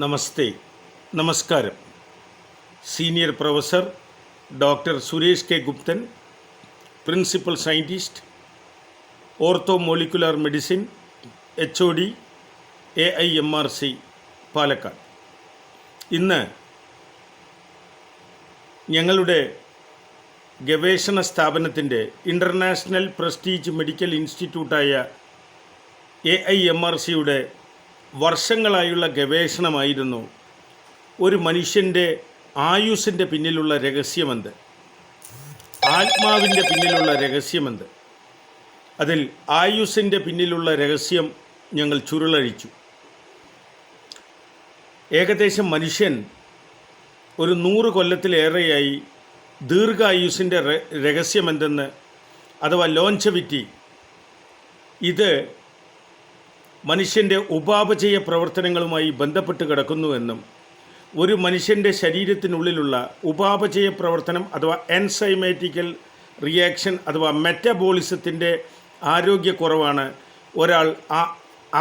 നമസ്തേ, നമസ്കാരം. Senior professor doctor Suresh K Guptan, principal scientist, ortho molecular medicine, HOD, AIMRC, Palakkad. ഇന്ന് ഞങ്ങളുടെ ഗവേഷണ സ്ഥാപനത്തിൻ്റെ ഇൻ്റർനാഷണൽ പ്രസ്റ്റീജ് മെഡിക്കൽ ഇൻസ്റ്റിറ്റ്യൂട്ടായ AIMRCയുടെ വർഷങ്ങളായുള്ള ഗവേഷണമായിരുന്നു ഒരു മനുഷ്യൻ്റെ ആയുസ്സിൻ്റെ പിന്നിലുള്ള രഹസ്യമെന്ത്, ആത്മാവിൻ്റെ പിന്നിലുള്ള രഹസ്യമെന്ത്. അതിൽ ആയുസ്സിൻ്റെ പിന്നിലുള്ള രഹസ്യം ഞങ്ങൾ ചുരുളഴിച്ചു. ഏകദേശം മനുഷ്യൻ ഒരു 100 കൊല്ലത്തിലേറെയായി ദീർഘായുസ്സിൻ്റെ രഹസ്യമെന്തെന്ന്, അഥവാ ലോഞ്ചവിറ്റി, ഇത് മനുഷ്യൻ്റെ ഉപാപചയ പ്രവർത്തനങ്ങളുമായി ബന്ധപ്പെട്ട് കിടക്കുന്നുവെന്നും ഒരു മനുഷ്യൻ്റെ ശരീരത്തിനുള്ളിലുള്ള ഉപാപചയ പ്രവർത്തനം അഥവാ എൻസൈമാറ്റിക്കൽ റിയാക്ഷൻ അഥവാ മെറ്റബോളിസത്തിൻ്റെ ആരോഗ്യക്കുറവാണ് ഒരാൾ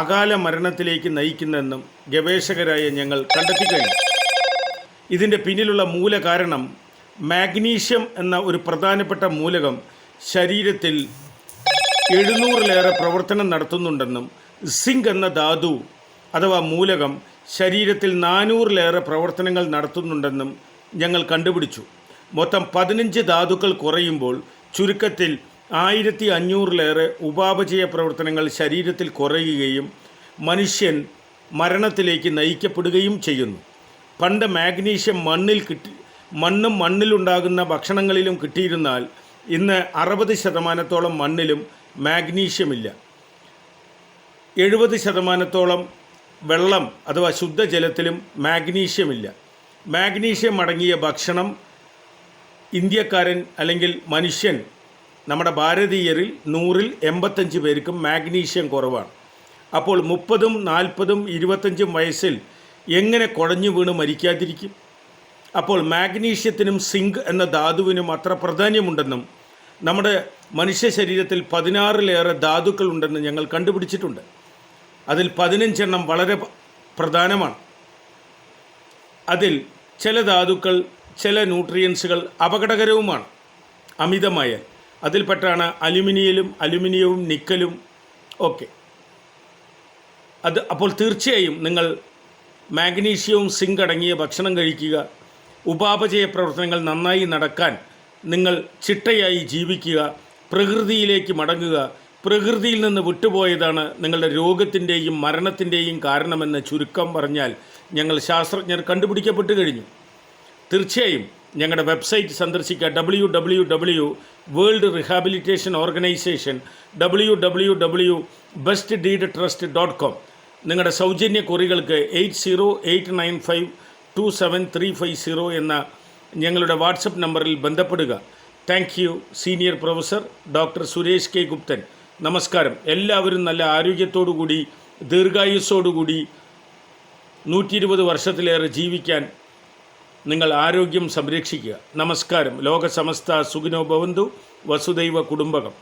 അകാല മരണത്തിലേക്ക് നയിക്കുന്നതെന്നും ഗവേഷകരായ ഞങ്ങൾ കണ്ടെത്തിക്കഴിഞ്ഞു. ഇതിൻ്റെ പിന്നിലുള്ള മൂലകാരണം മാഗ്നീഷ്യം എന്ന ഒരു പ്രധാനപ്പെട്ട മൂലകം ശരീരത്തിൽ 700-ലേറെ പ്രവർത്തനം നടത്തുന്നുണ്ടെന്നും സിങ്ക് എന്ന ധാതു അഥവാ മൂലകം ശരീരത്തിൽ 400-ലേറെ പ്രവർത്തനങ്ങൾ നടത്തുന്നുണ്ടെന്നും ഞങ്ങൾ കണ്ടുപിടിച്ചു. മൊത്തം 15 ധാതുക്കൾ കുറയുമ്പോൾ ചുരുക്കത്തിൽ 1500-ലേറെ ഉപാപചയ പ്രവർത്തനങ്ങൾ ശരീരത്തിൽ കുറയുകയും മനുഷ്യൻ മരണത്തിലേക്ക് നയിക്കപ്പെടുകയും ചെയ്യുന്നു. പണ്ട് മാഗ്നീഷ്യം മണ്ണും മണ്ണിലുണ്ടാകുന്ന ഭക്ഷണങ്ങളിലും കിട്ടിയിരുന്നാൽ ഇന്ന് 60% മണ്ണിലും മാഗ്നീഷ്യമില്ല. 70% വെള്ളം അഥവാ ശുദ്ധജലത്തിലും മാഗ്നീഷ്യമില്ല. മാഗ്നീഷ്യം അടങ്ങിയ ഭക്ഷണം ഇന്ത്യക്കാരൻ അല്ലെങ്കിൽ മനുഷ്യൻ, നമ്മുടെ ഭാരതീയരിൽ 100-ൽ 85 പേർക്കും മാഗ്നീഷ്യം കുറവാണ്. അപ്പോൾ 30-ഉം 40-ഉം 25-ഉം വയസ്സിൽ എങ്ങനെ കുഴഞ്ഞു വീണ് മരിക്കാതിരിക്കും? അപ്പോൾ മാഗ്നീഷ്യത്തിനും സിങ്ക് എന്ന ധാതുവിനും അത്ര പ്രാധാന്യമുണ്ടെന്നും നമ്മുടെ മനുഷ്യ ശരീരത്തിൽ 16-ലേറെ ധാതുക്കളുണ്ടെന്ന് ഞങ്ങൾ കണ്ടുപിടിച്ചിട്ടുണ്ട്. അതിൽ 15 വളരെ പ്രധാനമാണ്. അതിൽ ചില ധാതുക്കൾ, ചില ന്യൂട്രിയൻസുകൾ അപകടകരവുമാണ് അമിതമായാൽ. അതിൽപ്പെട്ടാണ് അലുമിനിയവും നിക്കലും ഒക്കെ. അപ്പോൾ തീർച്ചയായും നിങ്ങൾ മാഗ്നീഷ്യവും സിങ്ക് അടങ്ങിയ ഭക്ഷണം കഴിക്കുക. ഉപാപചയ പ്രവർത്തനങ്ങൾ നന്നായി നടക്കാൻ നിങ്ങൾ ചിട്ടയായി ജീവിക്കുക. പ്രകൃതിയിലേക്ക് മടങ്ങുക. പ്രകൃതിയിൽ നിന്ന് വിട്ടുപോയതാണ് നിങ്ങളുടെ രോഗത്തിൻ്റെയും മരണത്തിൻ്റെയും കാരണമെന്ന് ചുരുക്കം പറഞ്ഞാൽ ഞങ്ങൾ ശാസ്ത്രജ്ഞർ കണ്ടുപിടിക്കപ്പെട്ടു കഴിഞ്ഞു. തീർച്ചയായും ഞങ്ങളുടെ വെബ്സൈറ്റ് സന്ദർശിക്കുക. www.വേൾഡ് റിഹാബിലിറ്റേഷൻ ഓർഗനൈസേഷൻ www.bestdeedtrust.com. നിങ്ങളുടെ സൗജന്യ കുറികൾക്ക് 8089527350 എന്ന ഞങ്ങളുടെ വാട്സപ്പ് നമ്പറിൽ ബന്ധപ്പെടുക. Thank you. Senior professor doctor Suresh K Guptan. നമസ്കാരം. എല്ലാവരും നല്ല ആരോഗ്യത്തോടുകൂടി ദീർഘായുസ്സോടുകൂടി 120 വർഷത്തിലേറെ ജീവിക്കാൻ നിങ്ങൾ ആരോഗ്യം സംരക്ഷിക്കുക. നമസ്കാരം. ലോക സമസ്ത സുഖിനോ ഭവന്തു. വസുദൈവ കുടുംബകം.